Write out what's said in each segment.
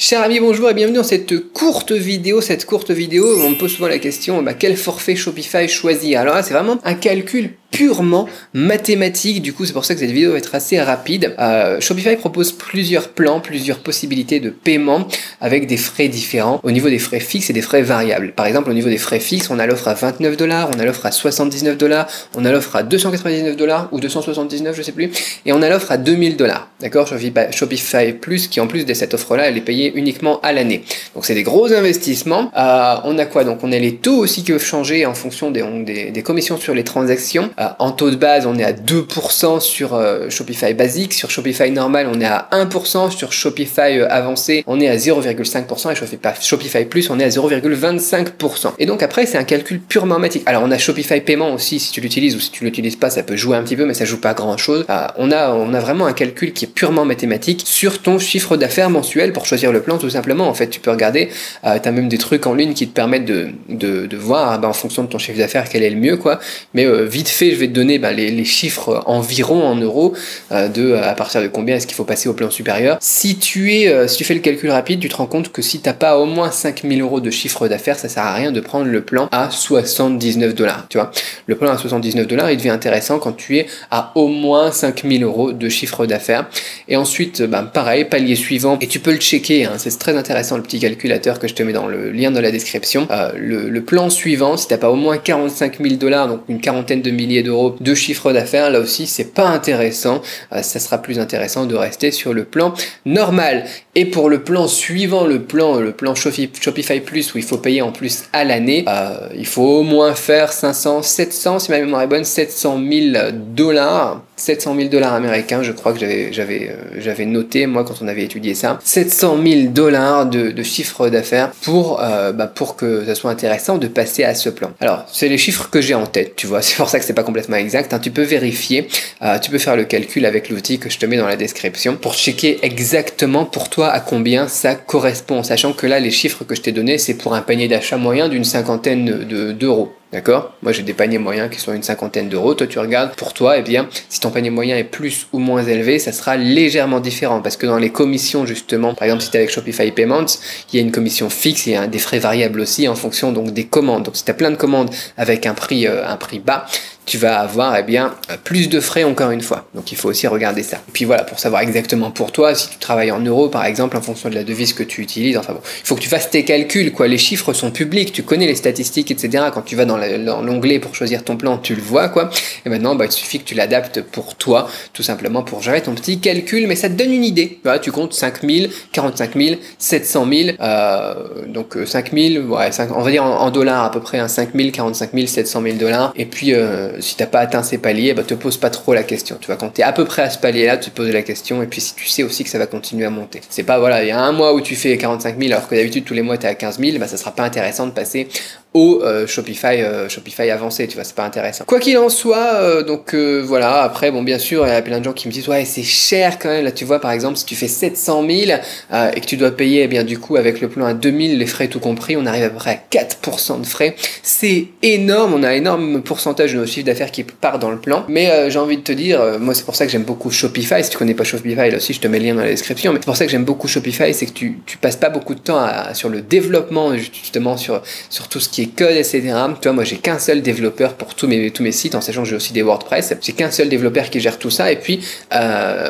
Cher ami, bonjour et bienvenue dans cette courte vidéo. On me pose souvent la question, quel forfait Shopify choisir? Alors là, c'est vraiment un calcul purement mathématique. Du coup, c'est pour ça que cette vidéo va être assez rapide. Shopify propose plusieurs plans, plusieurs possibilités de paiement avec des frais différents au niveau des frais fixes et des frais variables. Par exemple, au niveau des frais fixes, on a l'offre à $29, on a l'offre à $79, on a l'offre à $299 ou 279, je sais plus, et on a l'offre à $2000. D'accord? Shopify Plus, qui en plus de cette offre-là, elle est payée uniquement à l'année. Donc c'est des gros investissements. On a quoi? Donc on a les taux aussi qui peuvent changer en fonction des commissions sur les transactions. En taux de base, on est à 2% sur Shopify basique. Sur Shopify normal, on est à 1%. Sur Shopify avancé, on est à 0,5%. Et Shopify Plus, on est à 0,25%. Et donc après, c'est un calcul purement mathématique. Alors on a Shopify paiement aussi, si tu l'utilises, ou si tu l'utilises pas, ça peut jouer un petit peu, mais ça joue pas grand chose. On a vraiment un calcul qui est purement mathématique sur ton chiffre d'affaires mensuel pour choisir le plan, tout simplement. En fait, tu peux regarder, tu as même des trucs en ligne qui te permettent de voir en fonction de ton chiffre d'affaires quel est le mieux, quoi. Mais vite fait, je vais te donner les chiffres environ en euros à partir de combien est-ce qu'il faut passer au plan supérieur. Si tu fais le calcul rapide, tu te rends compte que si t'as pas au moins 5000 € de chiffre d'affaires, ça sert à rien de prendre le plan à $79. Tu vois, le plan à $79, il devient intéressant quand tu es à au moins 5000 € de chiffre d'affaires. Et ensuite, pareil, palier suivant, et tu peux le checker, hein, c'est très intéressant le petit calculateur que je te mets dans le lien dans la description. Le plan suivant, si t'as pas au moins 45 000 $, donc une quarantaine de milliers d'euros de chiffre d'affaires, là aussi c'est pas intéressant. Ça sera plus intéressant de rester sur le plan normal. Et pour le plan suivant, le plan Shopify Plus, où il faut payer en plus à l'année, il faut au moins faire 700, si ma mémoire est bonne, 700 000 $. 700 000 $ américains, je crois que j'avais noté, moi, quand on avait étudié ça. 700 000 $ de chiffre d'affaires pour que ça soit intéressant de passer à ce plan. Alors, c'est les chiffres que j'ai en tête, tu vois, c'est pour ça que c'est pas complètement exact, hein. Tu peux vérifier, tu peux faire le calcul avec l'outil que je te mets dans la description pour checker exactement pour toi à combien ça correspond, sachant que là, les chiffres que je t'ai donnés, c'est pour un panier d'achat moyen d'une cinquantaine d'euros. D'accord? Moi, j'ai des paniers moyens qui sont une cinquantaine d'euros. Toi, tu regardes, pour toi, si ton panier moyen est plus ou moins élevé, ça sera légèrement différent. Parce que dans les commissions, justement, par exemple, si tu es avec Shopify Payments, il y a une commission fixe et des frais variables aussi en fonction donc des commandes. Donc, si tu as plein de commandes avec un prix bas, tu vas avoir plus de frais encore une fois. Donc il faut aussi regarder ça. Et puis voilà, pour savoir exactement pour toi, si tu travailles en euros par exemple, en fonction de la devise que tu utilises, enfin bon, il faut que tu fasses tes calculs, quoi. Les chiffres sont publics, tu connais les statistiques, etc. Quand tu vas dans l'onglet pour choisir ton plan, tu le vois, quoi. Et maintenant, il suffit que tu l'adaptes pour toi, tout simplement pour gérer ton petit calcul, mais ça te donne une idée. Voilà, tu comptes 5 000, 45 000, 700 000, donc 5 000, on va dire en dollars à peu près, 5 000, 45 000, 700 000 $. Et puis si t'as pas atteint ces paliers, te pose pas trop la question. Tu vois, quand t'es à peu près à ce palier-là, tu te poses la question, et puis si tu sais aussi que ça va continuer à monter. C'est pas, il y a un mois où tu fais 45 000, alors que d'habitude tous les mois t'es à 15 000, ça sera pas intéressant de passer au Shopify avancé, tu vois, c'est pas intéressant. Quoi qu'il en soit, voilà, après, bien sûr, il y a plein de gens qui me disent, ouais, c'est cher quand même, là, tu vois, par exemple, si tu fais 700 000 et que tu dois payer, du coup, avec le plan à 2000, les frais tout compris, on arrive à peu près à 4% de frais. C'est énorme, on a un énorme pourcentage de nos chiffres d'affaires qui part dans le plan, mais j'ai envie de te dire, moi, c'est pour ça que j'aime beaucoup Shopify. Si tu connais pas Shopify, là aussi, je te mets le lien dans la description, mais c'est pour ça que j'aime beaucoup Shopify, c'est que tu passes pas beaucoup de temps sur le développement, justement, sur tout ce qui est code, etc. Tu vois, moi j'ai qu'un seul développeur pour tous mes sites, en sachant que j'ai aussi des WordPress. J'ai qu'un seul développeur qui gère tout ça, et puis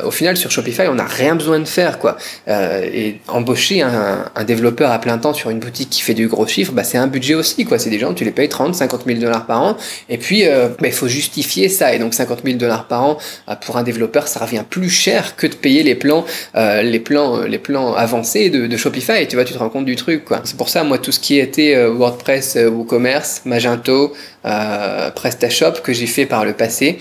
au final sur Shopify on n'a rien besoin de faire, quoi. Et embaucher un développeur à plein temps sur une boutique qui fait du gros chiffre, c'est un budget aussi, quoi. C'est des gens, tu les payes 30, 50 000 $ par an, et puis il faut justifier ça, et donc 50 000 $ par an pour un développeur, ça revient plus cher que de payer les plans avancés de Shopify. Tu vois, tu te rends compte du truc, quoi. C'est pour ça, moi, tout ce qui était WordPress, WooCommerce, Magento, PrestaShop que j'ai fait par le passé,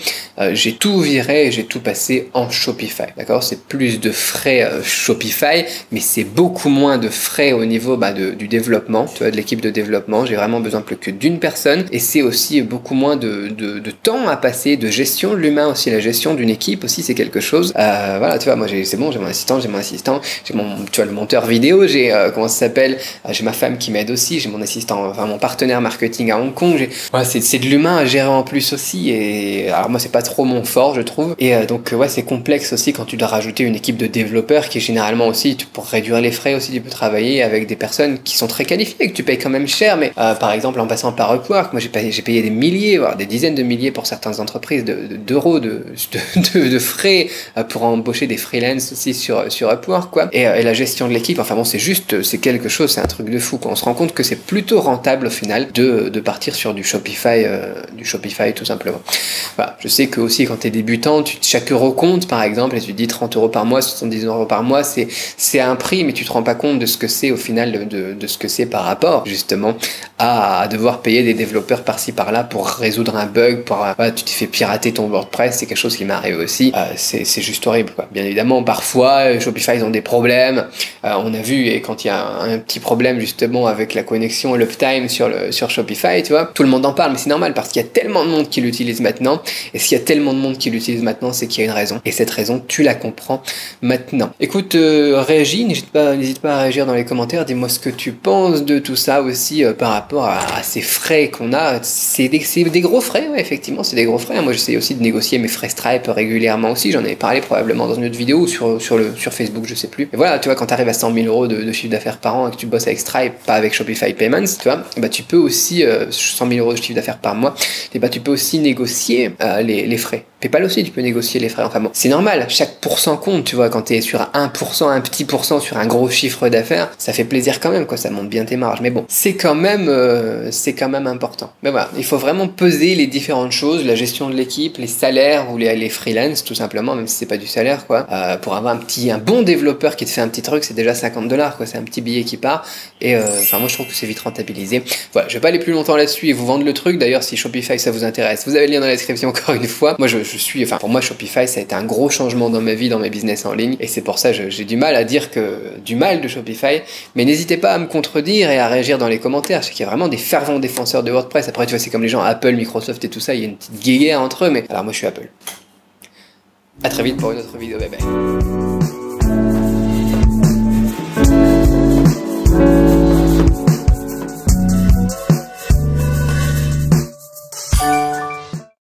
j'ai tout viré et j'ai tout passé en Shopify. D'accord, c'est plus de frais Shopify, mais c'est beaucoup moins de frais au niveau du développement, tu vois, de l'équipe de développement. J'ai vraiment besoin plus que d'une personne, et c'est aussi beaucoup moins de temps à passer, de gestion de l'humain aussi. La gestion d'une équipe aussi, c'est quelque chose. Voilà, tu vois, moi c'est bon, j'ai mon assistant, j'ai le monteur vidéo, j'ai comment ça s'appelle, j'ai ma femme qui m'aide aussi, j'ai mon assistant, mon partenaire partenaires marketing à Hong Kong. Voilà, c'est de l'humain à gérer en plus aussi. Et alors moi, c'est pas trop mon fort, je trouve. Et donc ouais, c'est complexe aussi quand tu dois rajouter une équipe de développeurs qui est généralement aussi, pour réduire les frais aussi, tu peux travailler avec des personnes qui sont très qualifiées, que tu payes quand même cher. Mais par exemple, en passant par Upwork, moi j'ai payé des milliers, voire des dizaines de milliers pour certaines entreprises d'euros de frais pour embaucher des freelances aussi sur Upwork, quoi. Et la gestion de l'équipe, enfin bon, c'est quelque chose, c'est un truc de fou, quoi. On se rend compte que c'est plutôt rentable au final de partir sur du Shopify tout simplement. Voilà. Je sais que aussi quand tu es débutant, chaque euro compte par exemple, et tu te dis 30 euros par mois, 70 euros par mois, c'est un prix, mais tu te rends pas compte de ce que c'est au final, de ce que c'est par rapport justement à devoir payer des développeurs par-ci par-là pour résoudre un bug, tu t'es fait pirater ton WordPress, c'est quelque chose qui m'arrive aussi, c'est juste horrible, quoi. Bien évidemment, parfois Shopify ils ont des problèmes, on a vu, et quand il y a un petit problème justement avec la connexion, l'uptime sur Shopify, tu vois, tout le monde en parle, mais c'est normal parce qu'il y a tellement de monde qui l'utilise maintenant, et s'il y a tellement de monde qui l'utilise maintenant, c'est qu'il y a une raison, et cette raison, tu la comprends maintenant. Écoute, réagis, n'hésite pas à réagir dans les commentaires, dis-moi ce que tu penses de tout ça aussi par rapport à ces frais qu'on a. C'est des gros frais, ouais, effectivement, c'est des gros frais. Moi, j'essaie aussi de négocier mes frais Stripe régulièrement aussi, j'en avais parlé probablement dans une autre vidéo ou sur Facebook, je sais plus. Et voilà, tu vois, quand tu arrives à 100 000 euros de chiffre d'affaires par an et que tu bosses avec Stripe, pas avec Shopify Payments, tu vois, bah tu peux aussi, 100 000 euros de chiffre d'affaires par mois, et bah tu peux aussi négocier les frais. PayPal aussi, tu peux négocier les frais. Enfin bon, c'est normal, chaque pourcent compte, tu vois, quand t'es sur 1%, un petit pourcent sur un gros chiffre d'affaires, ça fait plaisir quand même, quoi, ça monte bien tes marges. Mais bon, c'est quand même important. Mais voilà, il faut vraiment peser les différentes choses, la gestion de l'équipe, les salaires ou les freelance, tout simplement, même si c'est pas du salaire, quoi. Pour avoir un bon développeur qui te fait un petit truc, c'est déjà $50, quoi, c'est un petit billet qui part. Et enfin, moi je trouve que c'est vite rentabilisé. Voilà, je vais pas aller plus longtemps là-dessus et vous vendre le truc. D'ailleurs, si Shopify ça vous intéresse, vous avez le lien dans la description encore une fois. Moi pour moi Shopify ça a été un gros changement dans ma vie, dans mes business en ligne, et c'est pour ça que j'ai du mal à dire du mal de Shopify, mais n'hésitez pas à me contredire et à réagir dans les commentaires. Je sais qu'il y a vraiment des fervents défenseurs de WordPress. Après tu vois, c'est comme les gens Apple, Microsoft et tout ça, il y a une petite guéguerre entre eux, mais alors moi je suis Apple. À très vite pour une autre vidéo, bye bye.